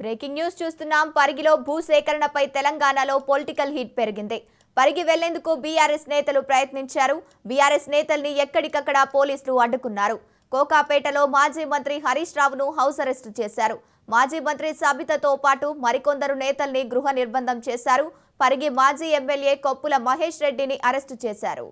Breaking news చూస్తున్నాం. పరిగిలో భూసేకరణపై తెలంగాణలో political heat పెరిగింది. పరిగి వెళ్లేందుకు బీఆర్ఎస్ నేతలు ప్రయత్నించారు. బీఆర్ఎస్ నేతల్ని ఎక్కడికక్కడ పోలీసులు అడ్డుకున్నారు. కోకాపేటలో మాజీ మంత్రి హరీష్ రావును హౌస్ అరెస్టు చేశారు. మాజీ మంత్రి సబితతో పాటు మరికొందరు నేతల్ని గృహ నిర్బంధం చేశారు. పరిగి మాజీ ఎమ్మెల్యే కొప్పుల మహేష్ రెడ్డిని అరెస్టు చేశారు.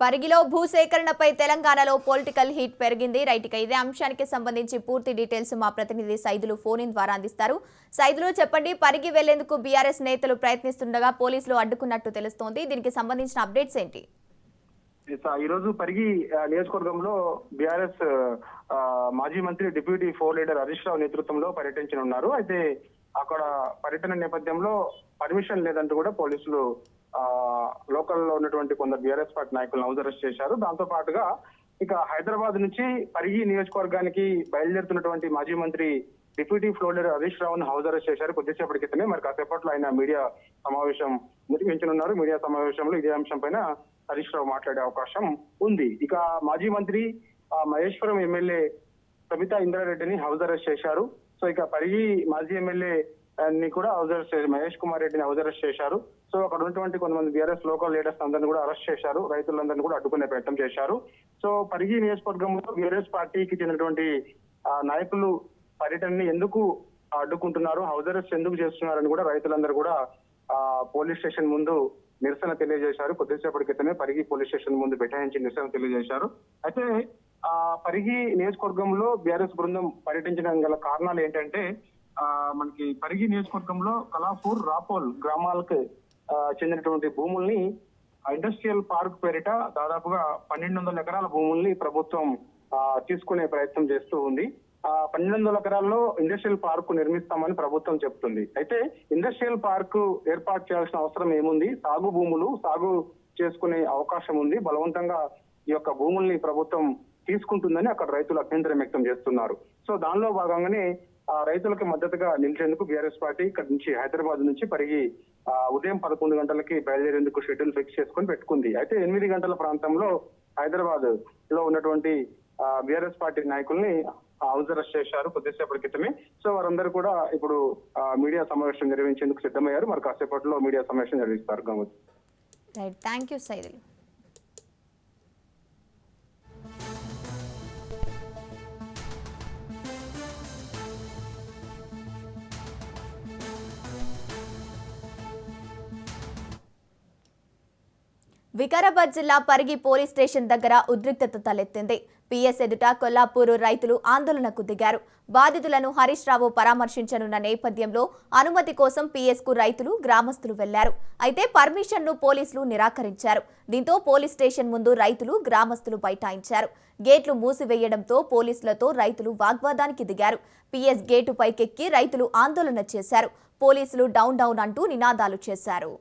పరిగిలో భూసేకరణపై తెలంగాణలో పొలిటికల్ హీట్ పెరిగింది. రైట్గా ఇదే అంశానికి సంబంధించి పూర్తి డీటెయిల్స్ మా ప్రతినిధి సైదులు ఫోన్ ఇన్ ద్వారా అందిస్తారు. సైదులు చెప్పండి, పరిగి వెళ్లేందుకు బీఆర్ఎస్ నేతలు ప్రయత్నిస్తుండగా పోలీసులు అడ్డుకున్నట్టు తెలుస్తోంది. దీనికి సంబంధించిన అప్డేట్స్ ఏంటి? ఈ రోజు పరిగి నియోజకవర్గంలో బీఆర్ఎస్ మాజీ మంత్రి deputy floor leader Harish Rao నేతృత్వంలో పర్యటించనున్నారు. అయితే అక్కడ పర్యటన నేపథ్యంలో పర్మిషన్ లేదంటూ కూడా పోలీసులు లోకల్లో ఉన్నటువంటి కొందరు బీఆర్ఎస్ పార్టీ నాయకులను హౌస్ అరెస్ట్ చేశారు. దాంతో పాటుగా ఇక హైదరాబాద్ నుంచి పరిగి నియోజకవర్గానికి బయలుదేరుతున్నటువంటి మాజీ మంత్రి డిప్యూటీ ఫ్లోర్ లీడర్ హరీష్ రావును హౌస్ అరెస్ట్ చేశారు కొద్దిసేపటి క్రితమే. మరి కాసేపట్లో ఆయన మీడియా సమావేశం నిర్వహించనున్నారు. మీడియా సమావేశంలో ఇదే అంశం పైన హరీష్ రావు మాట్లాడే అవకాశం ఉంది. ఇక మాజీ మంత్రి మహేశ్వరం ఎమ్మెల్యే సబితా ఇంద్రారెడ్డిని హౌస్ అరెస్ట్ చేశారు. సో ఇక పరిగి మాజీ ఎమ్మెల్యే ని కూడా హౌస్ అరెస్ట్ చేశారు. మహేష్ కుమార్ రెడ్డిని హౌస్ అరెస్ట్ చేశారు. సో అక్కడ ఉన్నటువంటి కొంతమంది బీఆర్ఎస్ లోకల్ లీడర్స్ అందరినీ కూడా అరెస్ట్ చేశారు. రైతులందరినీ కూడా అడ్డుకునే ప్రయత్నం చేశారు. సో పరిగి నియోజకవర్గంలో బీఆర్ఎస్ పార్టీకి చెందినటువంటి నాయకులు పర్యటనని ఎందుకు అడ్డుకుంటున్నారు, హౌస్ అరెస్ట్ ఎందుకు చేస్తున్నారని కూడా రైతులందరూ కూడా పోలీస్ స్టేషన్ ముందు నిరసన తెలియజేశారు. కొద్దిసేపటి క్రితమే పరిగి పోలీస్ స్టేషన్ ముందు బైఠాయించి నిరసన తెలియజేశారు. అయితే పరిగి నియోజకవర్గంలో బీఆర్ఎస్ బృందం పర్యటించడం గల కారణాలు ఏంటంటే మనకి పరిగి నియోజకవర్గంలో కలాపూర్, రాపోల్ గ్రామాలకు చెందినటువంటి భూముల్ని ఇండస్ట్రియల్ పార్క్ పేరిట దాదాపుగా 1200 ఎకరాల భూముల్ని ప్రభుత్వం తీసుకునే ప్రయత్నం చేస్తూ ఉంది. 1200 ఎకరాల్లో ఇండస్ట్రియల్ పార్క్ నిర్మిస్తామని ప్రభుత్వం చెప్తుంది. అయితే ఇండస్ట్రియల్ పార్క్ ఏర్పాటు చేయాల్సిన అవసరం ఏముంది? సాగు భూములు సాగు చేసుకునే అవకాశం ఉంది. బలవంతంగా ఈ యొక్క భూముల్ని ప్రభుత్వం తీసుకుంటుందని అక్కడ రైతులు అభ్యంతరం వ్యక్తం చేస్తున్నారు. సో దానిలో భాగంగానే రైతులకు మద్దతుగా నిలిచేందుకు బీఆర్ఎస్ పార్టీ ఇక్కడ నుంచి హైదరాబాద్ నుంచి పరిగి ఉదయం 11 గంటలకి బయలుదేరేందుకు షెడ్యూల్ ఫిక్స్ చేసుకుని పెట్టుకుంది. అయితే 8 గంటల ప్రాంతంలో హైదరాబాద్ లో ఉన్నటువంటి బీఆర్ఎస్ పార్టీ నాయకుల్ని హౌస్ అరెస్ట్ చేశారు కొద్దిసేపటి క్రితమే. సో వారందరూ కూడా ఇప్పుడు మీడియా సమావేశం నిర్వహించేందుకు సిద్ధమయ్యారు. మరి కాసేపట్లో మీడియా సమావేశం నిర్వహిస్తారు. గమనించు. Thank you Saidul. వికారాబాద్ జిల్లా పరిగి పోలీస్ స్టేషన్ దగ్గర ఉద్రిక్తత తలెత్తింది. పిఎస్ ఎదుట కొల్లాపూరు రైతులు ఆందోళనకు దిగారు. బాధితులను హరీష్ రావు పరామర్శించనున్న నేపథ్యంలో అనుమతి కోసం పిఎస్ కు రైతులు, గ్రామస్తులు వెళ్లారు. అయితే పర్మిషన్ ను పోలీసులు నిరాకరించారు. దీంతో పోలీస్ స్టేషన్ ముందు రైతులు, గ్రామస్తులు బైఠాయించారు. గేట్లు మూసివేయడంతో పోలీసులతో రైతులు వాగ్వాదానికి దిగారు. పిఎస్ గేటు పైకెక్కి రైతులు ఆందోళన చేశారు. పోలీసులు డౌన్ డౌన్ అంటూ నినాదాలు చేశారు.